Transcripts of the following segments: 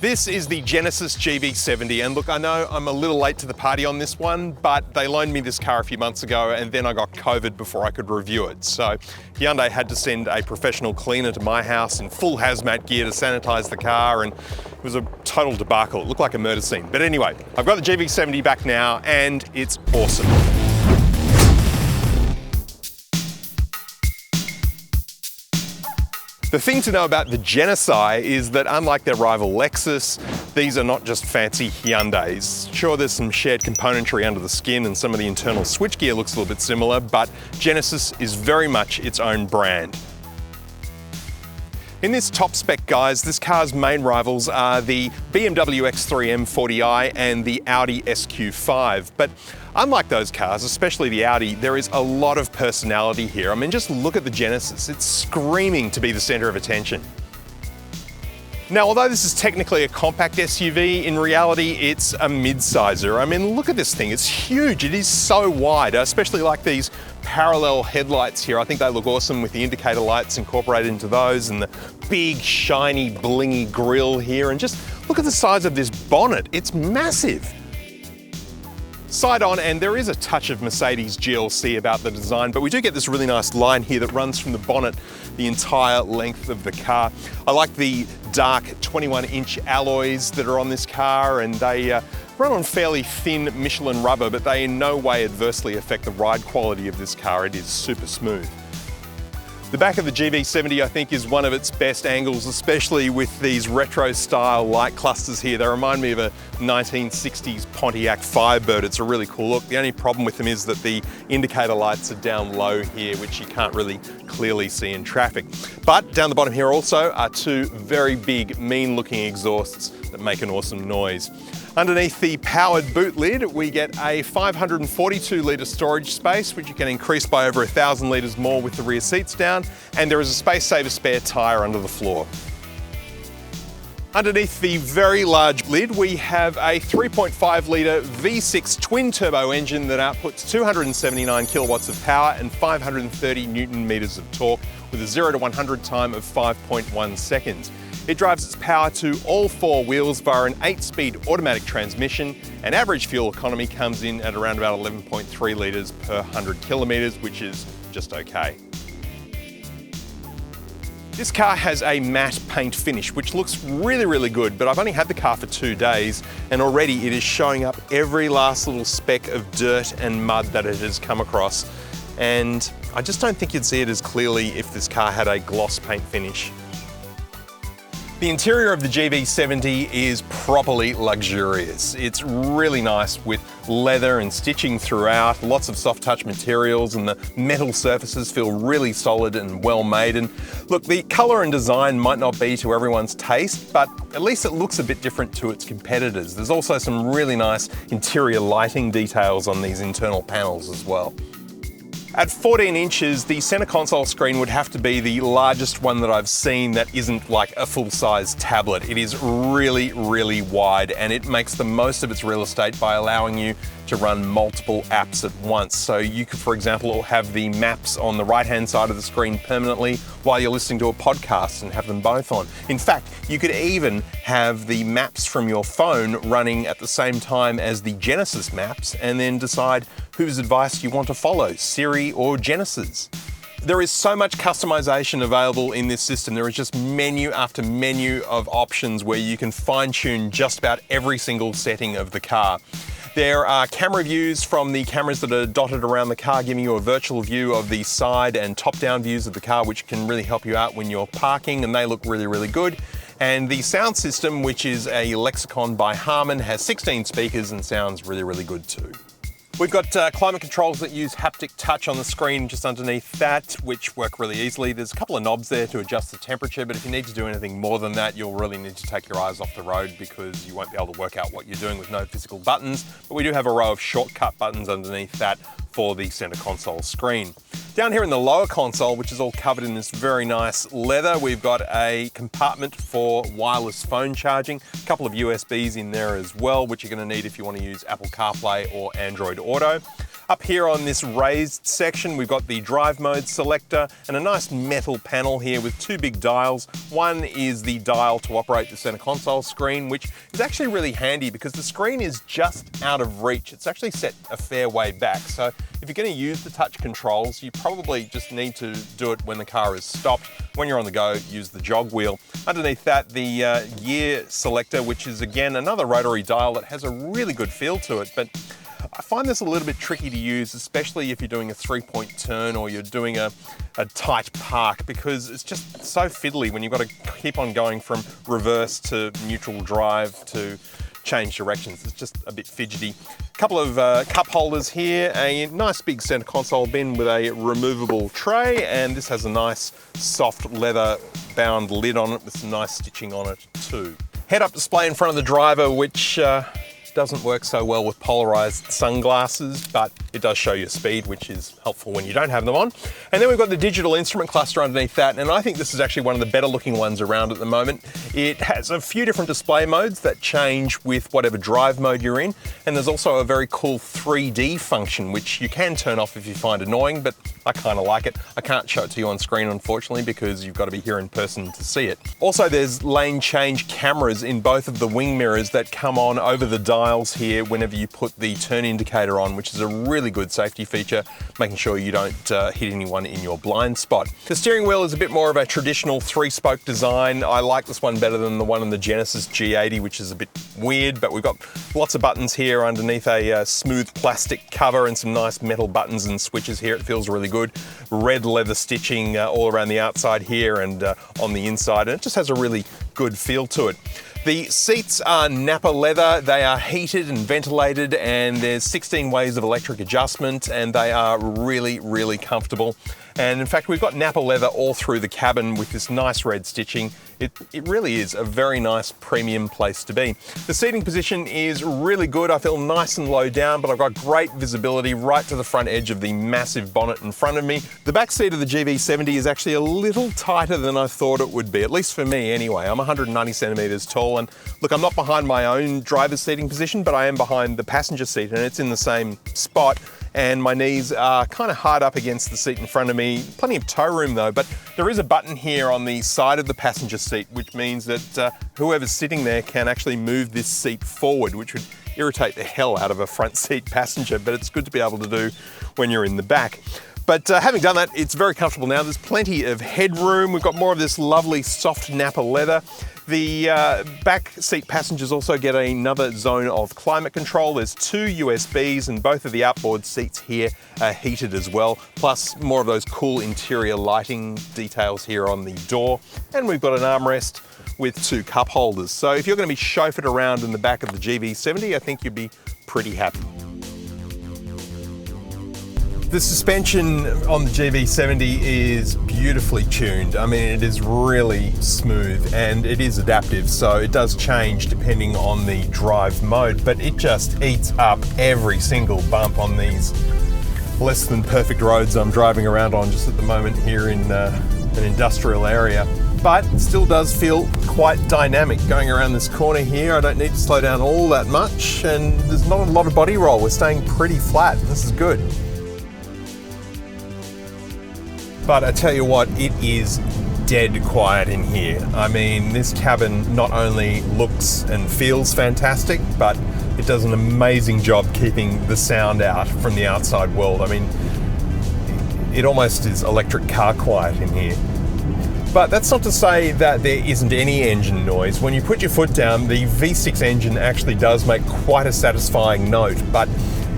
This is the Genesis GV70, and look, I know I'm a little late to the party on this one, but they loaned me this car a few months ago and then I got COVID before I could review it. So Hyundai had to send a professional cleaner to my house in full hazmat gear to sanitize the car, and it was a total debacle. It looked like a murder scene. But anyway, I've got the GV70 back now and it's awesome. The thing to know about the Genesis is that unlike their rival Lexus, these are not just fancy Hyundais. Sure, there's some shared componentry under the skin and some of the internal switchgear looks a little bit similar, but Genesis is very much its own brand. In this top spec, guys, this car's main rivals are the BMW X3 M40i and the Audi SQ5. But unlike those cars, especially the Audi, there is a lot of personality here. I mean, just look at the Genesis. It's screaming to be the center of attention. Now, although this is technically a compact SUV, in reality, it's a mid-sizer. I mean, look at this thing. It's huge. It is so wide, especially like these parallel headlights here. I think they look awesome with the indicator lights incorporated into those and the big, shiny, blingy grille here. And just look at the size of this bonnet. It's massive. Side on, and there is a touch of Mercedes GLC about the design, but we do get this really nice line here that runs from the bonnet the entire length of the car. I like the dark 21-inch alloys that are on this car, and they run on fairly thin Michelin rubber, but they in no way adversely affect the ride quality of this car. It is super smooth. The back of the GV70, I think, is one of its best angles, especially with these retro style light clusters here. They remind me of a 1960s Pontiac Firebird. It's a really cool look. The only problem with them is that the indicator lights are down low here, which you can't really clearly see in traffic. But down the bottom here also are two very big, mean looking exhausts that make an awesome noise. Underneath the powered boot lid, we get a 542 litre storage space, which you can increase by over 1,000 litres more with the rear seats down, and there is a space saver spare tyre under the floor. Underneath the very large lid, we have a 3.5 litre V6 twin turbo engine that outputs 279 kilowatts of power and 530 Newton meters of torque with a 0 to 100 time of 5.1 seconds. It drives its power to all four wheels via an 8-speed automatic transmission, and average fuel economy comes in at around about 11.3 litres per 100 kilometres, which is just okay. This car has a matte paint finish, which looks really, really good, but I've only had the car for 2 days, and already it is showing up every last little speck of dirt and mud that it has come across. And I just don't think you'd see it as clearly if this car had a gloss paint finish. The interior of the GV70 is properly luxurious. It's really nice with leather and stitching throughout, lots of soft touch materials, and the metal surfaces feel really solid and well made. And look, the colour and design might not be to everyone's taste, but at least it looks a bit different to its competitors. There's also some really nice interior lighting details on these internal panels as well. At 14 inches, the center console screen would have to be the largest one that I've seen that isn't like a full-size tablet. It is really, really wide, and it makes the most of its real estate by allowing you to run multiple apps at once. So you could, for example, have the maps on the right-hand side of the screen permanently while you're listening to a podcast and have them both on. In fact, you could even have the maps from your phone running at the same time as the Genesis maps, and then decide whose advice you want to follow, Siri or Genesis. There is so much customization available in this system. There is just menu after menu of options where you can fine-tune just about every single setting of the car. There are camera views from the cameras that are dotted around the car, giving you a virtual view of the side and top-down views of the car, which can really help you out when you're parking, and they look really, really good. And the sound system, which is a Lexicon by Harman, has 16 speakers and sounds really, really good too. We've got climate controls that use haptic touch on the screen just underneath that, which work really easily. There's a couple of knobs there to adjust the temperature, but if you need to do anything more than that, you'll really need to take your eyes off the road because you won't be able to work out what you're doing with no physical buttons. But we do have a row of shortcut buttons underneath that for the center console screen. Down here in the lower console, which is all covered in this very nice leather, we've got a compartment for wireless phone charging, a couple of USBs in there as well, which you're going to need if you want to use Apple CarPlay or Android Auto. Up here on this raised section, we've got the drive mode selector and a nice metal panel here with two big dials. One is the dial to operate the center console screen, which is actually really handy because the screen is just out of reach. It's actually set a fair way back. So if you're going to use the touch controls, you probably just need to do it when the car is stopped. When you're on the go, use the jog wheel. Underneath that, the gear selector, which is again another rotary dial that has a really good feel to it, but I find this a little bit tricky to use, especially if you're doing a 3-point turn or you're doing a tight park, because it's just so fiddly when you've got to keep on going from reverse to neutral drive to change directions. It's just a bit fidgety. A couple of cup holders here, a nice big center console bin with a removable tray, and this has a nice soft leather bound lid on it with some nice stitching on it too. Head-up display in front of the driver, which doesn't work so well with polarized sunglasses, but it does show your speed, which is helpful when you don't have them on. And then we've got the digital instrument cluster underneath that, and I think this is actually one of the better looking ones around at the moment. It has a few different display modes that change with whatever drive mode you're in, and there's also a very cool 3D function, which you can turn off if you find annoying, but I kind of like it. I can't show it to you on screen, unfortunately, because you've got to be here in person to see it. Also, there's lane change cameras in both of the wing mirrors that come on over the dials here whenever you put the turn indicator on, which is a really good safety feature, making sure you don't hit anyone in your blind spot. The steering wheel is a bit more of a traditional 3-spoke design. I like this one better than the one in the Genesis G80, which is a bit weird, but we've got lots of buttons here underneath a smooth plastic cover and some nice metal buttons and switches here. It feels really good. Red leather stitching all around the outside here and on the inside, and it just has a really good feel to it. The seats are Napa leather, they are heated and ventilated, and there's 16 ways of electric adjustment, and they are really, really comfortable. And in fact, we've got Napa leather all through the cabin with this nice red stitching. It really is a very nice premium place to be. The seating position is really good. I feel nice and low down, but I've got great visibility right to the front edge of the massive bonnet in front of me. The back seat of the GV70 is actually a little tighter than I thought it would be, at least for me anyway. I'm 190 centimeters tall, and look, I'm not behind my own driver's seating position, but I am behind the passenger seat, and it's in the same spot. And my knees are kind of hard up against the seat in front of me. Plenty of toe room though, but there is a button here on the side of the passenger seat, which means that whoever's sitting there can actually move this seat forward, which would irritate the hell out of a front seat passenger, but it's good to be able to do when you're in the back. But having done that, it's very comfortable now. There's plenty of headroom. We've got more of this lovely soft Napa leather. The back seat passengers also get another zone of climate control. There's 2 USBs, and both of the outboard seats here are heated as well, plus more of those cool interior lighting details here on the door. And we've got an armrest with 2 cup holders. So if you're going to be chauffeured around in the back of the GV70, I think you'd be pretty happy. The suspension on the GV70 is beautifully tuned. I mean, it is really smooth and it is adaptive, so it does change depending on the drive mode, but it just eats up every single bump on these less than perfect roads I'm driving around on just at the moment here in an industrial area. But it still does feel quite dynamic going around this corner here. I don't need to slow down all that much, and there's not a lot of body roll. We're staying pretty flat. This is good. But I tell you what, it is dead quiet in here. I mean, this cabin not only looks and feels fantastic, but it does an amazing job keeping the sound out from the outside world. I mean, it almost is electric car quiet in here. But that's not to say that there isn't any engine noise. When you put your foot down, the V6 engine actually does make quite a satisfying note, but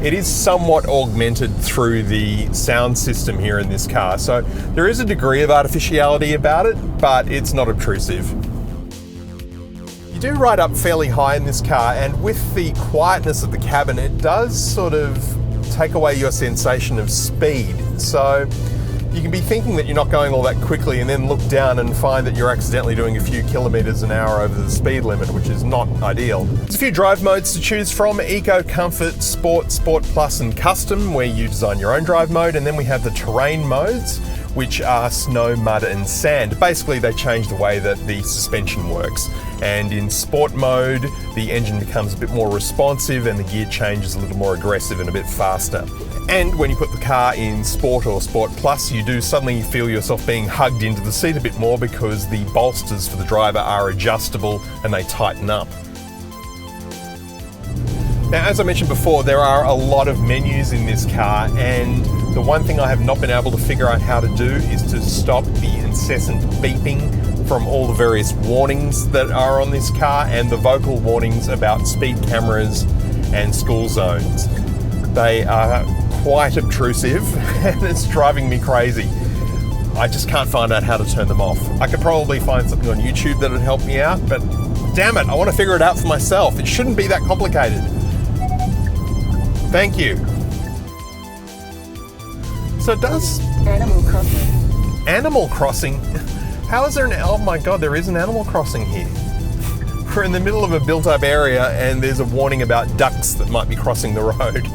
it is somewhat augmented through the sound system here in this car. So there is a degree of artificiality about it, but it's not obtrusive. You do ride up fairly high in this car, and with the quietness of the cabin, it does sort of take away your sensation of speed. So you can be thinking that you're not going all that quickly and then look down and find that you're accidentally doing a few kilometers an hour over the speed limit, which is not ideal. There's a few drive modes to choose from: Eco, Comfort, Sport, Sport Plus and Custom, where you design your own drive mode. And then we have the terrain modes, which are snow, mud and sand. Basically, they change the way that the suspension works. And in sport mode, the engine becomes a bit more responsive and the gear change is a little more aggressive and a bit faster. And when you put the car in Sport or Sport Plus, you do suddenly feel yourself being hugged into the seat a bit more because the bolsters for the driver are adjustable and they tighten up. Now, as I mentioned before, there are a lot of menus in this car, and the one thing I have not been able to figure out how to do is to stop the incessant beeping from all the various warnings that are on this car and the vocal warnings about speed cameras and school zones. They are quite obtrusive and it's driving me crazy. I just can't find out how to turn them off. I could probably find something on YouTube that would help me out, but damn it, I want to figure it out for myself. It shouldn't be that complicated. Thank you. So does Animal Crossing. Animal Crossing? How is there an... Oh my God, there is an Animal Crossing here. We're in the middle of a built-up area and there's a warning about ducks that might be crossing the road.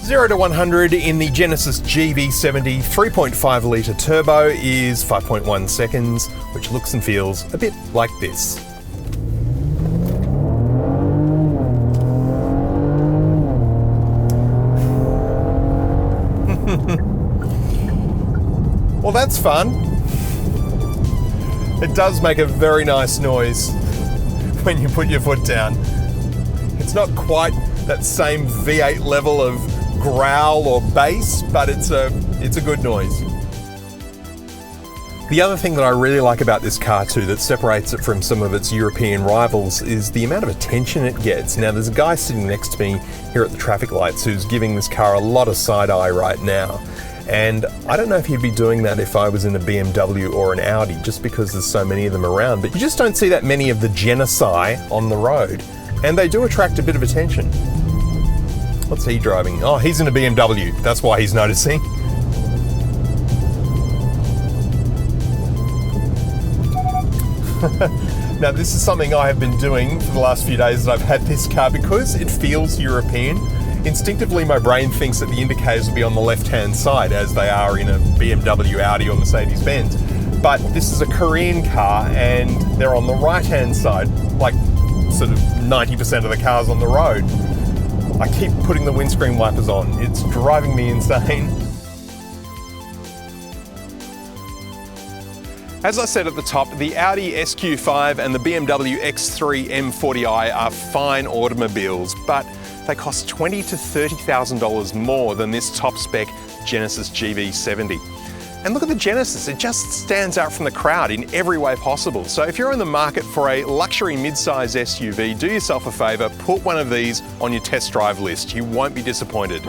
0 to 100 in the Genesis GV70 3.5 litre turbo is 5.1 seconds, which looks and feels a bit like this. Well, that's fun. It does make a very nice noise when you put your foot down. It's not quite that same V8 level of growl or bass, but it's a good noise. The other thing that I really like about this car too that separates it from some of its European rivals is the amount of attention it gets. Now, there's a guy sitting next to me here at the traffic lights who's giving this car a lot of side eye right now. And I don't know if he'd be doing that if I was in a BMW or an Audi, just because there's so many of them around. But you just don't see that many of the Genesis on the road. And they do attract a bit of attention. What's he driving? Oh, he's in a BMW. That's why he's noticing. Now, this is something I have been doing for the last few days that I've had this car because it feels European. Instinctively, my brain thinks that the indicators will be on the left-hand side as they are in a BMW, Audi or Mercedes-Benz. But this is a Korean car and they're on the right-hand side, like sort of 90% of the cars on the road. I keep putting the windscreen wipers on. It's driving me insane. As I said at the top, the Audi SQ5 and the BMW X3 M40i are fine automobiles, but they cost $20,000 to $30,000 more than this top spec Genesis GV70. And look at the Genesis, it just stands out from the crowd in every way possible. So if you're in the market for a luxury mid-size SUV, do yourself a favour, put one of these on your test drive list. You won't be disappointed.